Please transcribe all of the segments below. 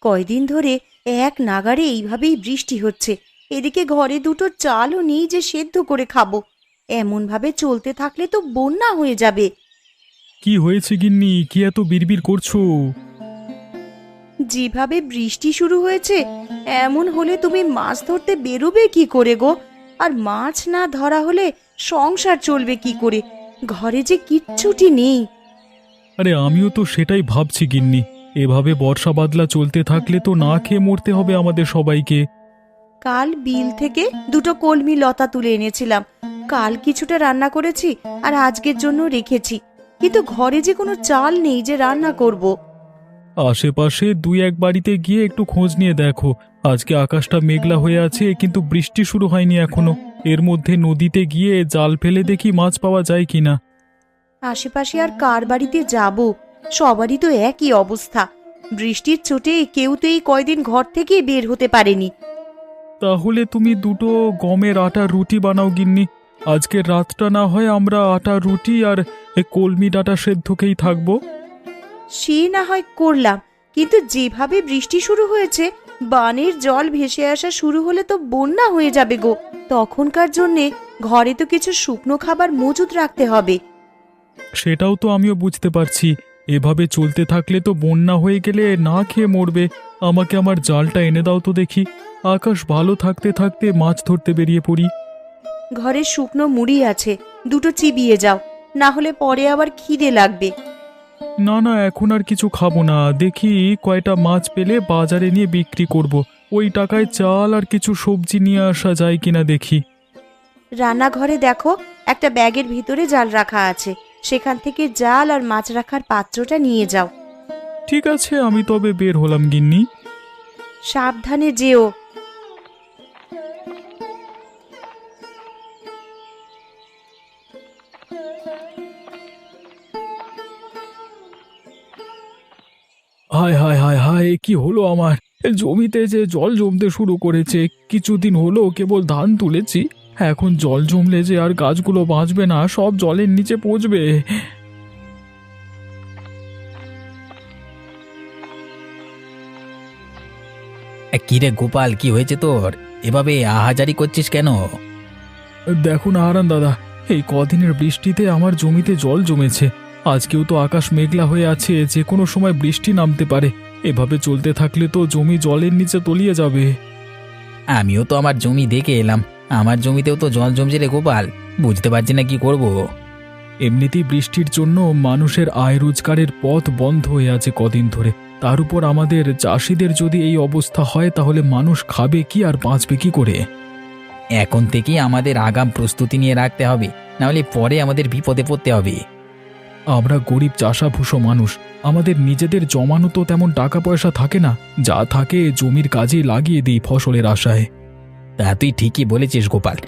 কয়দিন ধরে এক নাগাড়ে এইভাবেই বৃষ্টি হচ্ছে। এদিকে ঘরে দুটো চালও নেই যে সেদ্ধ করে খাবো। এমন ভাবে চলতে থাকলে তো বন্যা হয়ে যাবে। কি হয়েছে গিন্নি, কি এত বিড়বিড় করছো? যেভাবে বৃষ্টি শুরু হয়েছে, এমন হলে তুমি মাছ ধরতে বেরোবে কি করে গো? আর মাছ না ধরা হলে সংসার চলবে কি করে? ঘরে যে কিচ্ছুটি নেই। আরে আমিও তো সেটাই ভাবছি গিন্নি, এভাবে বর্ষা বাদলা চলতে থাকলে তো না খেয়ে মরতে হবে আমাদের সবাইকে। কাল বিল থেকে দুটো কলমি লতা তুলে এনেছিলাম। কাল কিছুটা রান্না করেছি আর আজকের জন্য রেখেছি, কিন্তু ঘরে যে কোনো চাল নেই যে রান্না করব। আশেপাশে দুই এক বাড়িতে গিয়ে একটু খোঁজ নিয়ে দেখো। আজকে আকাশটা মেঘলা হয়ে আছে, কিন্তু বৃষ্টি শুরু হয়নি এখনো। এর মধ্যে নদীতে গিয়ে জাল ফেলে দেখি মাছ পাওয়া যায় কিনা। আশেপাশে আর কার বাড়িতে যাব? সবারই তো একই অবস্থা। বৃষ্টির চোটে কেউ তো এই কয়দিন ঘর থেকে বের হতে পারেনি। তাহলে তুমি দুটো গমের আটার রুটি বানাও গিন্নি। আজকের রাতটা না হয় আমরা আটার রুটি আর কলমি ডাঁটা সেদ্ধকেই থাকবো। সে না হয় করলাম, কিন্তু যেভাবে বৃষ্টি শুরু হয়েছে, বানের জল ভেসে আসা শুরু হলে তো বন্যা হয়ে যাবে গো। তখনকার জন্যে ঘরে তো কিছু শুকনো খাবার মজুদ রাখতে হবে। সেটাও তো আমিও বুঝতে পারছি। এভাবে চলতে থাকলে তো বন্যা হয়ে গেলে না খেয়ে মরবে। আমাকে আমার জালটা এনে দাও তো দেখি। আকাশ ভালো থাকতে থাকতে মাছ ধরতে বেরিয়ে পড়ি। ঘরে শুকনো মুড়ি আছে, দুটো চিবিয়ে যাও, না হলে পরে আবার খিদে লাগবে। না না, এখন আর কিছু খাবো না। দেখি কয়টা মাছ পেলে বাজারে নিয়ে বিক্রি করব। ওই টাকায় চাল আর কিছু সবজি নিয়ে আসা যায় কিনা দেখি। রান্নাঘরে দেখো, একটা ব্যাগের ভিতরে জাল রাখা আছে। সেখান থেকে জাল আর মাছ রাখার পাত্রটা নিয়ে যাও। ঠিক আছে, আমি তবে বের হলাম গিন্নি। সাবধানে যেও। হায় হায় হায় হায়, কি হলো আমার? জমিতে যে জল জমতে শুরু করেছে। কিছুদিন হলো কেবল ধান তুলেছি, এখন জল জমলে যে আর গাছগুলো বাঁচবে না, সব জলের নিচে পচবে। কিরে গোপাল, কি হয়েছে তোর? এভাবে আহাজারি করছিস কেন? দেখুন হারান দাদা, এই কদিনের বৃষ্টিতে আমার জমিতে জল জমেছে। আজকেও তো আকাশ মেঘলা হয়ে আছে, যে কোনো সময় বৃষ্টি নামতে পারে। এভাবে চলতে থাকলে তো জমি জলের নিচে তলিয়ে যাবে। আমিও তো আমার জমি দেখে এলাম, আমার জমিতেও তো জল জমছে রে গোপাল। বুঝতে পারছি না কি করব। এমনিতেই বৃষ্টির জন্য মানুষের আয় রোজগারের পথ বন্ধ হয়ে আছে কদিন ধরে। তার উপর আমাদের চাষিদের যদি এই অবস্থা হয়, তাহলে মানুষ খাবে কি আর বাঁচবে কি করে? এখন থেকেই আমাদের আগাম প্রস্তুতি নিয়ে রাখতে হবে, নাহলে পরে আমাদের বিপদে পড়তে হবে। আমরা গরিব চাষাভুষো মানুষ, আমাদের নিজেদের জমানো তো তেমন টাকা পয়সা থাকে না। যা থাকে জমির কাজে লাগিয়ে দিই ফসলের আশায়। তা তুই ঠিকই বলেছিস গোপাল,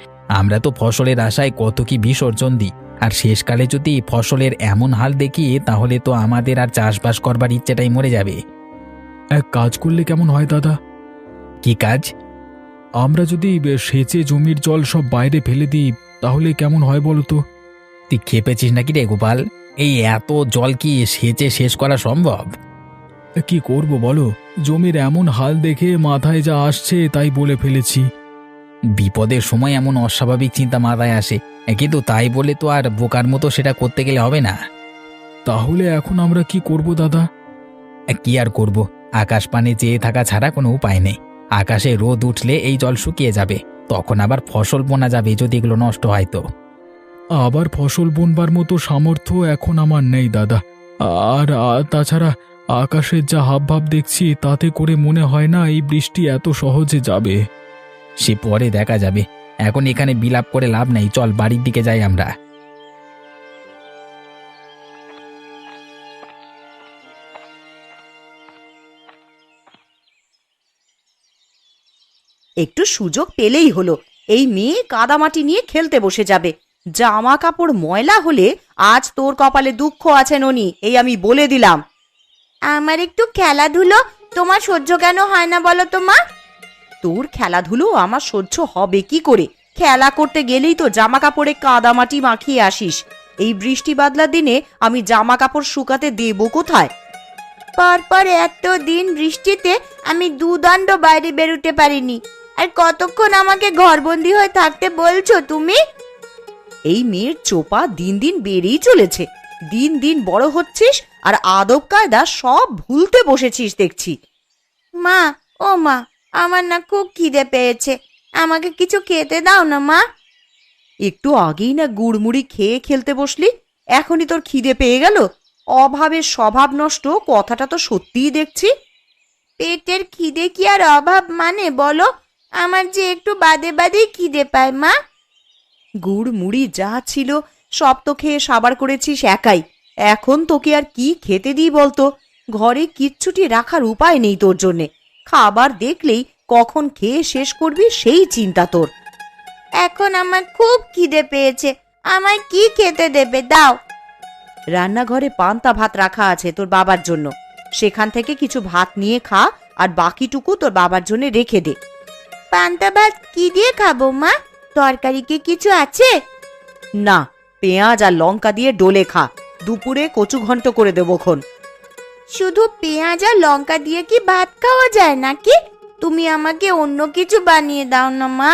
আমরা তো ফসলের আশায় কত কি বিসর্জন দিই। আর শেষকালে যদি ফসলের এমন হাল দেখি, তাহলে তো আমাদের আর চাষবাস করবার ইচ্ছেটাই মরে যাবে। এক কাজ করলে কেমন হয় দাদা? কি কাজ? আমরা যদি সেচে জমির জল সব বাইরে ফেলে দিই, তাহলে কেমন হয় বলো তো? তুই খেপেছিস নাকি রে গোপাল? এই এত জল কি সেচে শেষ করা সম্ভব? কি করব বলো, জমির এমন হাল দেখে মাথায় যা আসছে তাই বলে ফেলেছি। বিপদের সময় এমন অস্বাভাবিক চিন্তা মাথায় আসে, কিন্তু তাই বলে তো আর বোকার মতো সেটা করতে গেলে হবে না। তাহলে এখন আমরা কি করব দাদা? কি আর করব, আকাশ পানে চেয়ে থাকা ছাড়া কোনো উপায় নেই। আকাশে রোদ উঠলে এই জল শুকিয়ে যাবে, তখন আবার ফসল বোনা যাবে যদি এগুলো নষ্ট হয় তো। আবার ফসল বুনবার মতো সামর্থ্য এখন আমার নেই দাদা। আর তাছাড়া আকাশের যা হাবভাব দেখছি, তাতে করে মনে হয় না এই বৃষ্টি এত সহজে যাবে। সে পরে দেখা যাবে, এখন এখানে বিলাপ করে লাভ নেই। চল বাড়ির দিকে যাই আমরা। একটু সুযোগ পেলেই হলো, এই মেয়ে কাদামাটি নিয়ে খেলতে বসে যাবে। জামা কাপড় ময়লা হলে আজ তোর কপালে দুঃখ আছে ননি, এই আমি বলে দিলাম। আমার একটু খেলাধুলো তোমার সহ্য কেন হয় না বলো তো মা? তোর খেলাধুলো আমার সহ্য হবে কি করে? খেলা করতে গেলেই তো জামা কাপড়ে কাদামাটি মাখিয়ে আসিস। এই বৃষ্টি বাদলার দিনে আমি জামা কাপড় শুকাতে দেবো কোথায়? পর পর এত দিন বৃষ্টিতে আমি দুদণ্ড বাইরে বেরোতে পারিনি, আর কতক্ষণ আমাকে ঘরবন্দি হয়ে থাকতে বলছো তুমি? এই মেয়ের চোপা দিন দিন বেড়েই চলেছে। দিন দিন বড় হচ্ছিস আর আদব কায়দা সব ভুলতে বসেছিস দেখছি। মা, ও মা, আমার না খুব খিদে পেয়েছে, আমাকে কিছু খেতে দাও না মা। একটু আগেই না গুড়মুড়ি খেয়ে খেলতে বসলি, এখনই তোর খিদে পেয়ে গেল? অভাবের স্বভাব নষ্ট, কথাটা তো সত্যিই দেখছি। পেটের খিদে কি আর অভাব মানে বলো? আমার যে একটু বাদে বাদেই খিদে পায় মা। গুড় মুড়ি যা ছিল সব তো খেয়ে সাবার করেছিস একাই। এখন তোকে আর কি খেতে দিই বলতো? ঘরে কিচ্ছুটি রাখার উপায় নেই তোর জন্যে। খাবার দেখলেই কখন খেয়ে শেষ করবি সেই চিন্তা তোর। এখন আমার খুব খিদে পেয়েছে, আমায় কি খেতে দেবে দাও। রান্নাঘরে পান্তা ভাত রাখা আছে তোর বাবার জন্য, সেখান থেকে কিছু ভাত নিয়ে খা, আর বাকিটুকু তোর বাবার জন্য রেখে দে। পান্তা ভাত কি দিয়ে খাবো মা? তরকারি কি কিছু আছে? না, পেঁয়াজ আর লঙ্কা দিয়ে ডোলে খা। দুপুরে কচু ঘন্ট করে দেবো খন। শুধু পেঁয়াজ আর লঙ্কা দিয়ে কি ভাত খাওয়া যায় নাকি? তুমি আমাকে অন্য কিছু বানিয়ে দাও না মা।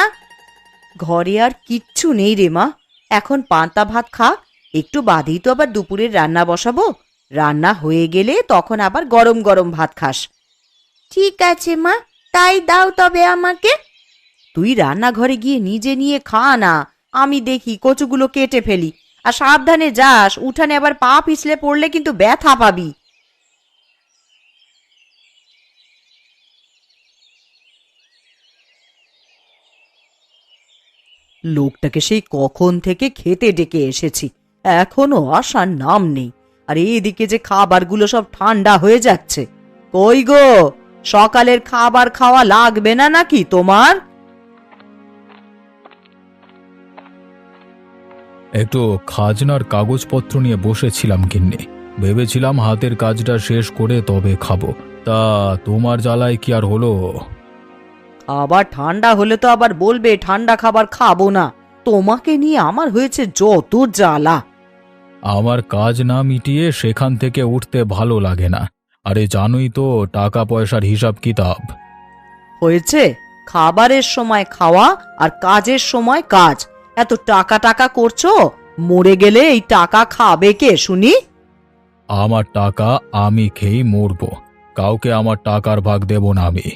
ঘরে আর কিচ্ছু নেই রে মা, এখন পান্তা ভাত খা। একটু বাদেই তো আবার দুপুরের রান্না বসাবো। রান্না হয়ে গেলে তখন আবার গরম গরম ভাত খাস। ঠিক আছে মা, তাই দাও তবে আমাকে। তুই রান্নাঘরে গিয়ে নিজে নিয়ে খা না, আমি দেখি কচুগুলো কেটে ফেলি। আর সাবধানে যাস, উঠানে আবার পা পিছলে পড়লে কিন্তু ব্যথা পাবি। লোকটাকে সেই কখন থেকে খেতে ডেকে এসেছি, এখনো আসার নাম নেই। আর এদিকে যে খাবারগুলো সব ঠান্ডা হয়ে যাচ্ছে। কই গো, সকালের খাবার খাওয়া লাগবে না নাকি তোমার? একটু খাজনার কাগজপত্র নিয়ে বসেছিলাম কিন্নে, ভেবেছিলাম হাতের কাজটা শেষ করে তবে খাবো। তা তোমার জ্বালায় কি আর হলো? আবার ঠান্ডা হলে তো আবার বলবে ঠান্ডা খাবার খাবো না। তোমাকে নিয়ে আমার হয়েছে যত জ্বালা। আমার কাজ না মিটিয়ে সেখান থেকে উঠতে ভালো লাগে না। আরে জানোই তো টাকা পয়সার হিসাব কিতাব। হয়েছে, খাবারের সময় খাওয়া আর কাজের সময় কাজ। এত টাকা টাকা করছো, মরে গেলে এই টাকা খাবে কে শুনি? আমার টাকা আমি খেয়েই মরবো, কাউকে আমার টাকার ভাগ দেব না আমি।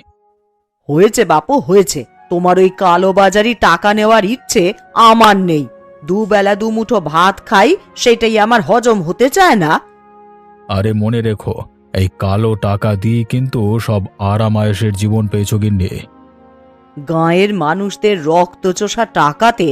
হয়েছে বাপু, হয়েছে। তোমার ওই কালোবাজারি টাকা নেওয়ার ইচ্ছে আমার নেই। দুবেলা দুমুঠো ভাত খাই, সেটাই আমার হজম হতে চায় না। আরে মনে রেখো, এই কালো টাকা দিয়ে কিন্তু সব আরামায়েশের জীবন পেয়েছ গিন্নি। গাঁয়ের মানুষদের রক্তচোষা টাকাতে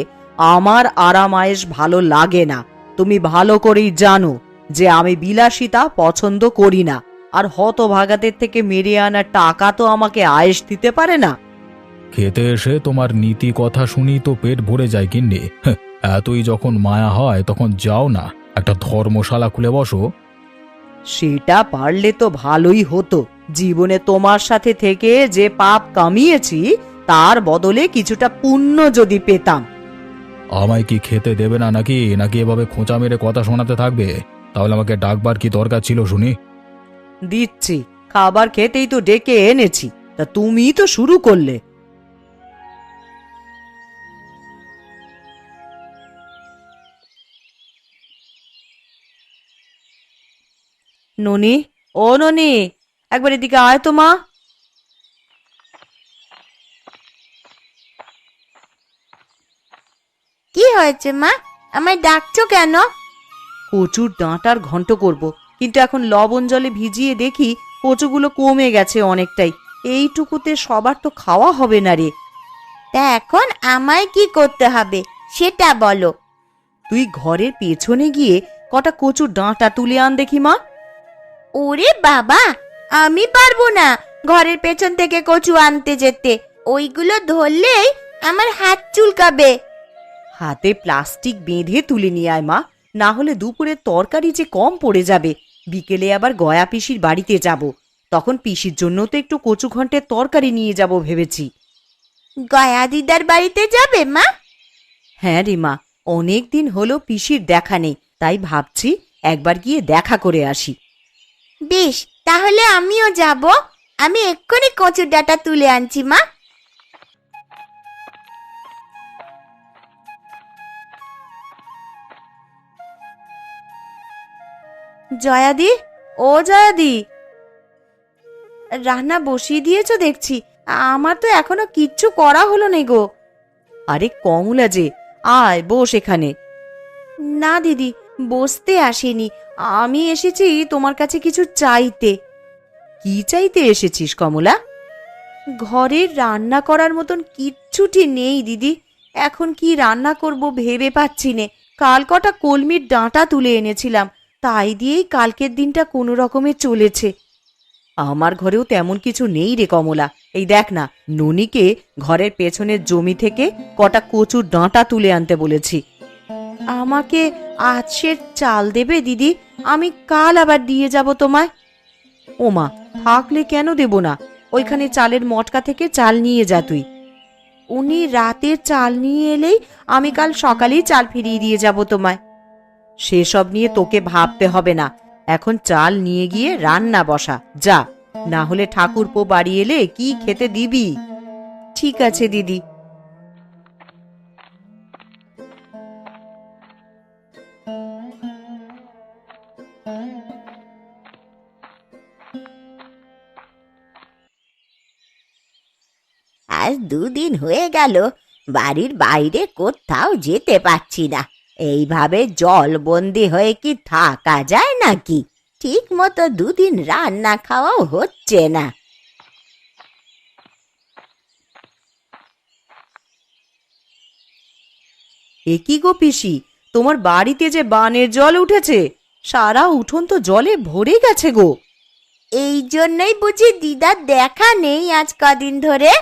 আমার আরামায়েশ ভালো লাগে না। তুমি ভালো করেই জানো যে আমি বিলাসিতা পছন্দ করি না। আর হতভাগাদের থেকে মেরে আনা টাকা তো আমাকে আয়েশ দিতে পারে না। খেতে এসে তোমার নীতি কথা শুনি তো পেট ভরে যায় গিন্নি। এতই যখন মায়া হয় তখন যাও না, একটা ধর্মশালা খুলে বসো। সেটা পারলে তো ভালোই হতো। জীবনে তোমার সাথে থেকে যে পাপ কামিয়েছি তার বদলে কিছুটা পুণ্য যদি পেতাম। আমায় কি খেতে দেবে না নাকি নাকি এভাবে খোঁচা মেরে কথা শোনাতে থাকবে? তাহলে আমাকে ডাকবার কি দরকার ছিল শুনি? দিচ্ছি, খাবার খেতেই তো ডেকে এনেছি, তা তুমি তো শুরু করলে। ননি, ও ননি, একবার এদিকে আয় তো মা। কি হয়েছে মা, আমায় ডাকছো কেন? কচুর ডাঁটার ঘন্ট করব, কিন্তু এখন লবণ জলে ভিজিয়ে দেখি কচুগুলো কমে গেছে অনেকটাই। এইটুকুতে সবার তো খাওয়া হবে না রে। তা এখন আমায় কি করতে হবে সেটা বলো। তুই ঘরের পেছনে গিয়ে কটা কচুর ডাঁটা তুলে আন দেখি মা। ওরে বাবা, আমি পারবো না ঘরের পেছন থেকে কচু আনতে যেতে। ওইগুলো ধরলেই আমার হাত চুলকাবে। হাতে প্লাস্টিক বেঁধে তুলে নিয়ে আয় মা, না হলে দুপুরের তরকারি যে কম পড়ে যাবে। বিকেলে আবার গয়া পিসির বাড়িতে যাব, তখন পিসির জন্য তো একটু কচু ঘন্টের তরকারি নিয়ে যাব ভেবেছি। গয়া দিদার বাড়িতে যাবে মা? হ্যাঁ রে মা, অনেক দিন হলো পিসির দেখা নেই, তাই ভাবছি একবার গিয়ে দেখা করে আসি। বেশ, তাহলে আমিও যাব। আমি এক্ষুনি কচুর ডাঁটা তুলে আনছি মা। জয়াদি, ও জয়াদি, রান্না বসিয়ে দিয়েছো দেখছি। আমার তো এখনো কিচ্ছু করা হলো না গো। আরে কমলা যে, আয় বস এখানে। না দিদি, বসতে আসিনি, আমি এসেছি তোমার কাছে কিছু চাইতে। কি চাইতে এসেছিস কমলা? ঘরে রান্না করার মতন কিচ্ছুটি নেই দিদি। এখন কি রান্না করব ভেবে পাচ্ছি নে। কাল কটা কলমির ডাঁটা তুলে এনেছিলাম, তাই দিয়েই কালকের দিনটা কোনো রকমে চলেছে। আমার ঘরেও তেমন কিছু নেই রে কমলা। এই দেখ না, ননিকে ঘরের পেছনের জমি থেকে কটা কচুর ডাঁটা তুলে আনতে বলেছি। আমাকে আজ সের চাল দেবে দিদি? আমি কাল আবার দিয়ে যাব তোমায়। ওমা, থাকলে কেন দেব না? ওইখানে চালের মটকা থেকে চাল নিয়ে যা তুই। উনি রাতের চাল নিয়ে এলেই আমি কাল সকালেই চাল ফিরিয়ে দিয়ে যাব তোমায়। সেসব নিয়ে তোকে ভাবতে হবে না, এখন চাল নিয়ে গিয়ে রান্না বসা যা, না হলে ঠাকুরপো বাড়ি এলে কি খেতে দিবি? ঠিক আছে দিদি। আজ 2 দিন হয়ে গেল বাড়ির বাইরে কোথাও যেতে পারছি না। এইভাবে জলবন্দি হয়ে কি থাকা যায় নাকি? ঠিক মতো 2 দিন রান্না খাওয়াও হচ্ছে না। এ কি গো পিসি, তোমার বাড়িতে যে বানের জল উঠেছে, সারা উঠোন তো জলে ভরে গেছে গো। এই জন্যই বুঝি দিদার দেখা নেই আজ কদিন ধরে।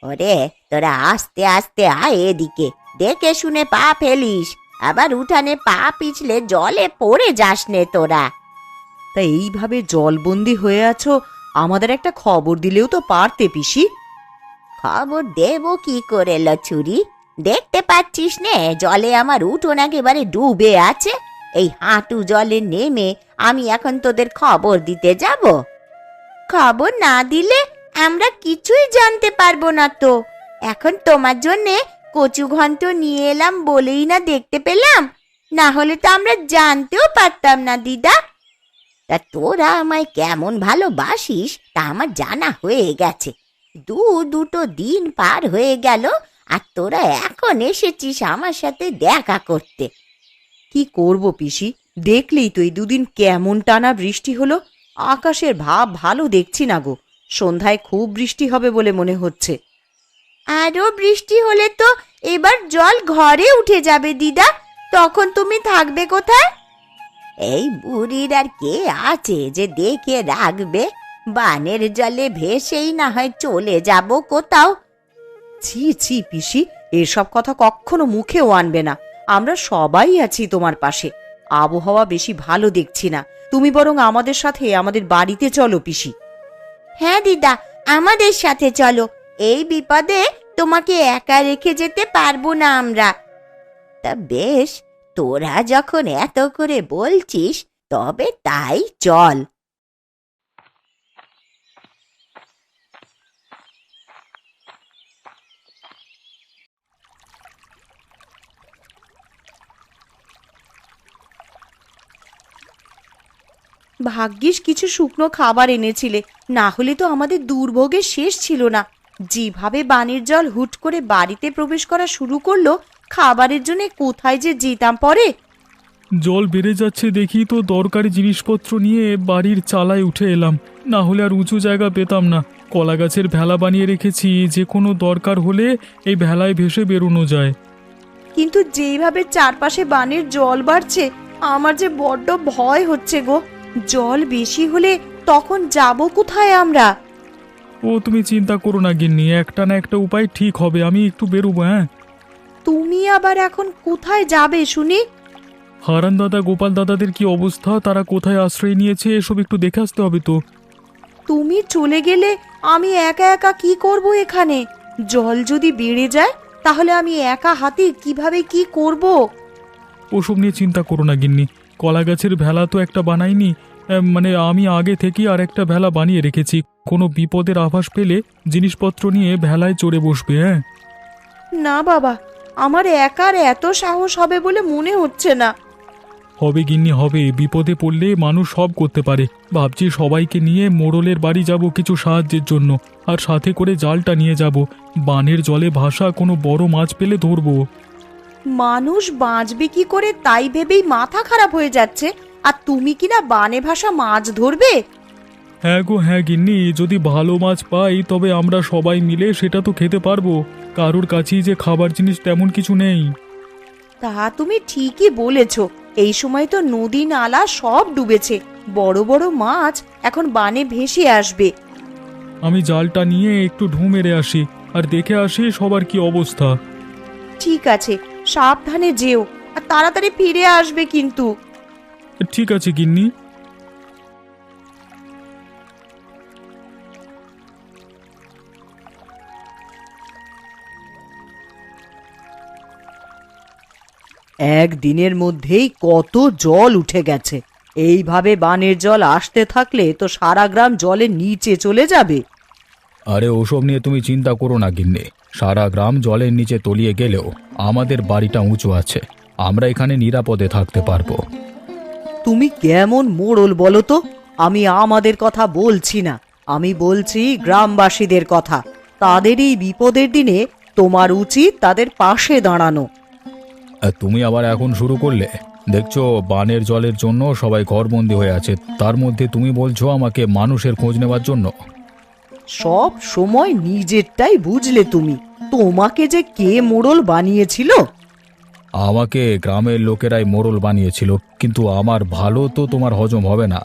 ওরে তোরা আস্তে আস্তে আয় এদিকে, দেখে শুনে পা ফেলিস, আবার উঠানে পা পিছলে জলে পড়ে যাস নে তোরা। তা এইভাবে জলবন্দি হয়ে আছো, আমাদের একটা খবর দিলেও তো পারতে পিসি। খবর দেব কি করে লছুরি? দেখতে পাচ্ছিস নে জলে আমার উঠোন একেবারে ডুবে আছে। এই হাঁটু জলে নেমে আমি এখন তোদের খবর দিতে যাব? খবর না দিলে আমরা কিছুই জানতে পারবো না তো। এখন তোমার জন্যে কচু ঘন্ট নিয়ে এলাম বলেই না দেখতে পেলাম, না হলে তো আমরা জানতেও পারতাম না দিদা। তা তোরা আমায় কেমন ভালোবাসিস তা আমার জানা হয়ে গেছে। দুটো দিন পার হয়ে গেল আর তোরা এখন এসেছিস আমার সাথে দেখা করতে। কি করব পিসি, দেখলেই তো এই 2 দিন কেমন টানা বৃষ্টি হলো। আকাশের ভাব ভালো দেখছি না গো, সন্ধ্যায় খুব বৃষ্টি হবে বলে মনে হচ্ছে। আরো বৃষ্টি হলে তো এবার জল ঘরে উঠে যাবে দিদা, তখন তুমি থাকবে কোথায়? এই বুড়ির আর কে আছে যে দেখে রাখবে? বানের জলে ভেসেই না হয় চলে যাব কোথাও। ছি ছি পিসি, এসব কথা কখনো মুখেও আনবে না। আমরা সবাই আছি তোমার পাশে। আবহাওয়া বেশি ভালো দেখছি না, তুমি বরং আমাদের সাথে আমাদের বাড়িতে চলো পিসি। হ্যাঁ দিদা, আমাদের সাথে চলো। এই বিপদে তোমাকে একা রেখে যেতে পারবো না আমরা। তা বেশ, তোরা যখন এত করে বলছিস তবে তাই চল। ভাগ্যিস কিছু শুকনো খাবার এনেছিলে, না হলে তো আমাদের দুর্ভোগের শেষ ছিল না। যেভাবে বানের জল হুট করে বাড়িতে প্রবেশ করা শুরু করলো, খাবারের জন্য কোথায় যে যেতাম পরে। জল বেড়ে যাচ্ছে দেখি তো দরকারি জিনিসপত্র নিয়ে বাড়ির চালায় উঠে এলাম, না হলে আর উঁচু জায়গা পেতাম না। কলা গাছের ভেলা বানিয়ে রেখেছি, যে কোনো দরকার হলে এই ভেলায় ভেসে বেরোনো যায়। কিন্তু যেইভাবে চারপাশে বানের জল বাড়ছে, আমার যে বড্ড ভয় হচ্ছে গো। জল বেশি হলে তখন যাব কোথায় আমরা? ও তুমি চিন্তা করো না গিন্নি, একটা না একটা উপায় ঠিক হবে। আমি একটু বেরোবো। হ্যাঁ, তুমি আবার এখন কোথায় যাবে শুনি? হারান দাদা গোপাল দাদাদের কি অবস্থা, তারা কোথায় আশ্রয় নিয়েছে, এসব একটু দেখে আসতে হবে তো। তুমি চলে গেলে আমি একা একা কি করব এখানে? জল যদি বেড়ে যায় তাহলে আমি একা হাতে কিভাবে কি করব? ওসব নিয়ে চিন্তা করো না গিন্নি, কলা গাছের ভেলা তো একটা বানাইনি, মানে আমি আগে থেকেই আর একটা ভেলা বানিয়ে রেখেছি। কোনো বিপদের আভাস পেলে জিনিসপত্র নিয়ে ভেলায় চড়ে বসবে। হ্যাঁ, না বাবা, আমার একার এত সাহস হবে বলে মনে হচ্ছে না। হবে গিন্নি হবে, বিপদে পড়লে মানুষ সব করতে পারে। ভাবছি সবাইকে নিয়ে মোড়লের বাড়ি যাব কিছু সাহায্যের জন্য, আর সাথে করে জালটা নিয়ে যাব। বানের জলে ভাসা কোনো বড় মাছ পেলে ধরবো। মানুষ বাঁচবে কি করে তাই ভেবেই মাথা খারাপ হয়ে যাচ্ছে, আর তুমি কিনা বানে ভাসা মাছ ধরবে? হ্যাঁ গো হ্যাঁ গিন্নি, যদি ভালো মাছ পাই তবে আমরা সবাই মিলে সেটা তো খেতে পারবো। কারোর কাছেই যে খাবার জিনিস তেমন কিছু নেই। তা তুমি ঠিকই বলেছ, এই সময় তো নদী নালা সব ডুবেছে, বড় বড় মাছ এখন বানে ভেসে আসবে। আমি জালটা নিয়ে একটু ঢু মেরে আসি, আর দেখে আসি সবার কি অবস্থা। ঠিক আছে, সাবধানে যেও, আর তাড়াতাড়ি ফিরে আসবে কিন্তু। ঠিক আছে গিন্নি। একদিনের মধ্যেই কত জল উঠে গেছে। এইভাবে বানের জল আসতে থাকলে তো সারা গ্রাম জলের নিচে চলে যাবে। আরে ওসব নিয়ে তুমি চিন্তা করো না গিন্নি, সারা গ্রাম জলের নিচে তলিয়ে গেলেও আমাদের বাড়িটা উঁচু আছে, আমরা এখানে নিরাপদে থাকতে পারবো। তুমি কেমন মোড়ল বলো তো? আমি আমাদের কথা বলছি না, আমি বলছি গ্রামবাসীদের কথা। তাদের এই বিপদের দিনে তোমার উচিত তাদের পাশে দাঁড়ানো। আর তুমি আবার এখন শুরু করলে? দেখছো বানের জলের জন্য সবাই ঘরবন্দি হয়ে আছে, তার মধ্যে তুমি বলছো আমাকে মানুষের খোঁজ নেওয়ার জন্য। সব সময় নিজেরটাই বুঝলে তুমি। তোমাকে যে কে মোড়ল বানিয়েছিল? আমাকে গ্রামের লোকেরাই মোড়ল বানিয়েছিল, কিন্তু আমার ভালো তো তোমার হজম হবে না।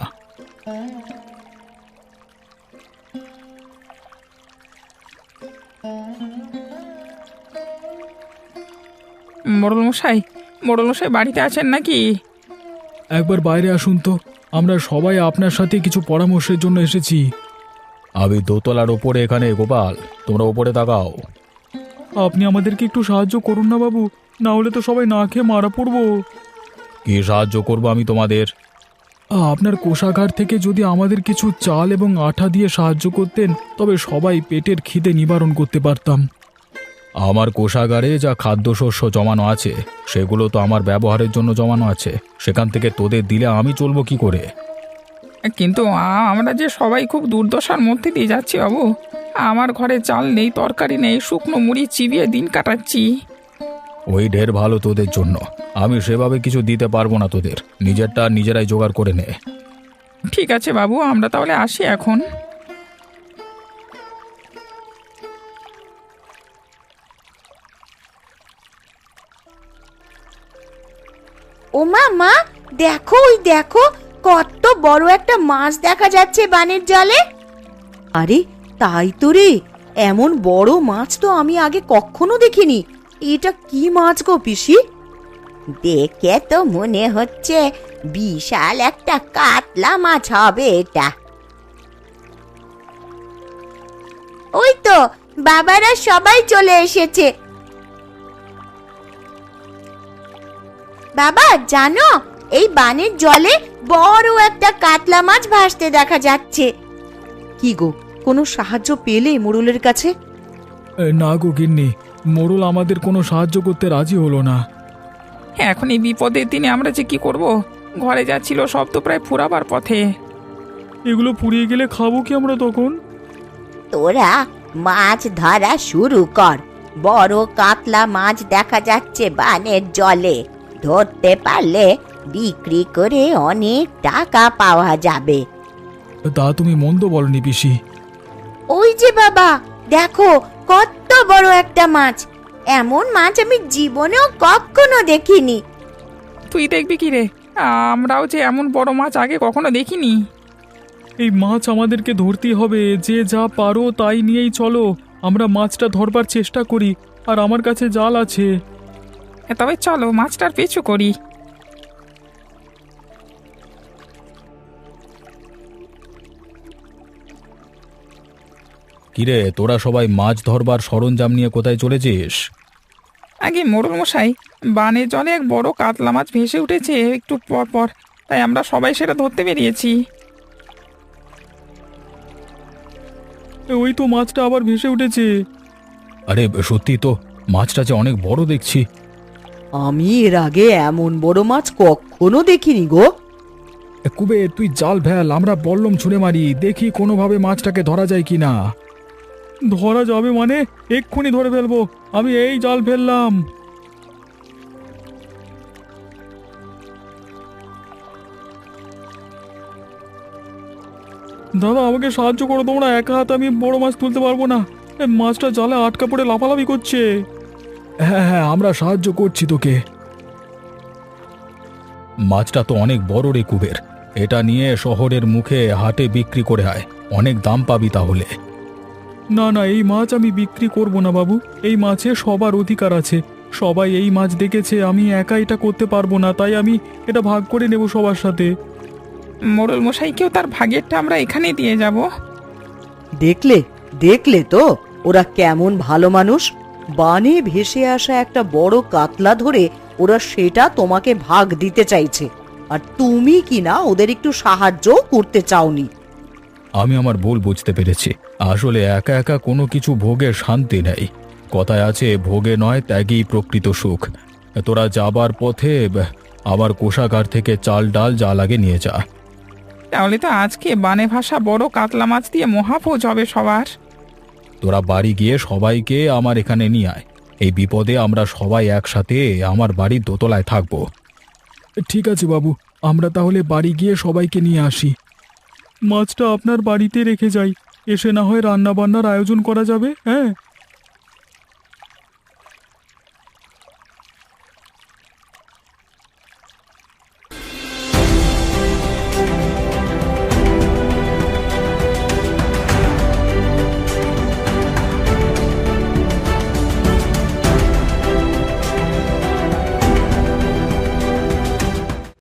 মোড়লমশাই বাড়িতে আছেন নাকি? একবার বাইরে আসুন তো, আমরা সবাই আপনার সাথে কিছু পরামর্শের জন্য এসেছি। আমি দোতলার ওপরে এখানে, গোপাল তোমরা ওপরে তাকাও। আপনি আমাদেরকে একটু সাহায্য করুন না বাবু, না হলে তো সবাই না খেয়ে মারা পড়বো। কি সাহায্য করবো আমি তোমাদের? আপনার কোষাগার থেকে যদি আমাদের কিছু চাল এবং আঠা দিয়ে সাহায্য করতেন, তবে সবাই পেটের খিদে নিবারণ করতে পারতাম। আমার কোষাগারে যা খাদ্যশস্য জমানো আছে সেগুলো তো আমার ব্যবহারের জন্য জমানো আছে, সেখান থেকে তোদের দিলে আমি চলবো কি করে? কিন্তু আমরা যে সবাই খুব দুর্দশার মধ্যে দিয়ে যাচ্ছি বাবু। আমার ঘরে চাল নেই, তরকারি নেই, শুকনো মুড়ি চিবিয়ে দিন কাটাচ্ছি। ওই ঢের ভালো তোদের জন্য, আমি সেভাবে কিছু দিতে পারবো না তোদের, নিজেরটা নিজেরাই জোগাড় করে নে। ঠিক আছে বাবু, আমরা তাহলে আসি এখন। ও মা, দেখো ওই দেখো, কত বড় একটা মাছ দেখা যাচ্ছে বানের জলে। আরে তাই তো রে, এমন বড় মাছ তো আমি আগে কখনো দেখিনি। এটা কি মাছ গো পিসি? দেখে তো মনে হচ্ছে বিশাল একটা কাতলা মাছ হবে এটা। ওই তো বাবারা সবাই চলে এসেছে। বাবা জানো, এই বানের জলে বড় একটা কাতলা মাছ ভাসতে দেখা যাচ্ছে। কি গো, কোনো সাহায্য পেলে মোড়লের কাছে? না গো গিন্নি, মোড়ল আমাদের কোনো সাহায্য করতে রাজি হলো না। এখন এই বিপদের দিনে আমরা যে কি করব? ঘরে যা ছিল সব তো প্রায় ফুরাবার পথে। এগুলো পুড়িয়ে গেলে খাবো কি আমরা তখন? তোরা মাছ ধরা শুরু কর, বড় কাতলা মাছ দেখা যাচ্ছে বানের জলে। ধরতে পারলে বিক্রি করে অনেক টাকা পাওয়া যাবে। তা তুমি মন্দ বলনি পিসি। ওই যে বাবা দেখো, কত বড় একটা মাছ। এমন মাছ আমি জীবনেও কখনো দেখিনি। তুই দেখবি কি রে? আমরাও যে এমন বড় মাছ আগে কখনো দেখিনি। এই মাছ আমাদেরকে ধরতেই হবে, যে যা পারো তাই নিয়েই চলো। আমরা মাছটা ধরবার চেষ্টা করি, আর আমার কাছে জাল আছে। তবে চলো মাছটার পিছু করি। কিরে, তোরা সবাই মাছ ধরবার সরঞ্জাম নিয়ে কোথায় চলেছিস? আগে মোড়ল মশাই, বানের জলে এক বড় কাতলা মাছ ভেসে উঠেছে একটু পর পর। তাই আমরা সবাই সেটা ধরতে বেরিয়েছি। ওই তো মাছটা আবার ভেসে উঠেছে। আরে সত্যি তো, মাছটা যে অনেক বড় দেখছি। আমি এর আগে এমন বড় মাছ কখনো দেখিনি গো। কুবে তুই জাল ফেল, আমরা বল্লম ছুঁড়ে মারি, দেখি কোনোভাবে মাছটাকে ধরা যায় কিনা। ধরা যাবে মানে? এক্ষুনি ধরে ফেলবো, আমি এই জাল ফেললাম। দাদা আমাকে সাহায্য করো তোমরা, একা হাতে আমি বড় মাছ তুলতে পারবো না। মাছটা জালে আটকা পড়ে লাফালাফি করছে। হ্যাঁ হ্যাঁ, আমরা সাহায্য করছি তোকে। মাছটা তো অনেক বড় রে কুবের, এটা নিয়ে শহরের মুখে হাটে বিক্রি করে আয়, অনেক দাম পাবি তাহলে। না না, এই মাছ আমি বিক্রি করব না বাবু, এই মাছে সবার অধিকার আছে। সবাই এই মাছ দেখেছে, আমি একা এটা করতে পারবো না, তাই আমি এটা ভাগ করে নেব সবার সাথে। মোড়ল মশাইকেও তার ভাগেরটা আমরা এখানে দিয়ে যাব। দেখলে দেখলে তো ওরা কেমন ভালো মানুষ। বানে ভেসে আসা একটা বড় কাতলা ধরে ওরা সেটা তোমাকে ভাগ দিতে চাইছে, আর তুমি কিনা ওদের একটু সাহায্য করতে চাওনি। আমি আমার ভুল বুঝতে পেরেছি, আসলে একা একা কোনো কিছু ভোগের শান্তি নেই। কথায় আছে, ভোগে নয় ত্যাগই প্রকৃত সুখ। তোরা যাবার পথে আবার কোষাগার থেকে চাল ডাল যা লাগে নিয়ে যা। তাহলে তো আজকে বানে ভাষা বড় কাতলা মাছ দিয়ে মহাভোজ হবে সবার। তোরা বাড়ি গিয়ে সবাইকে আমার এখানে নিয়ে আয়, এই বিপদে আমরা সবাই একসাথে আমার বাড়ির দোতলায় থাকবো। ঠিক আছে বাবু, আমরা তাহলে বাড়ি গিয়ে সবাইকে নিয়ে আসি। মাছটা আপনার বাড়িতে রেখে যাই, এসে না হয় রান্না বান্নার আয়োজন করা যাবে। হ্যাঁ।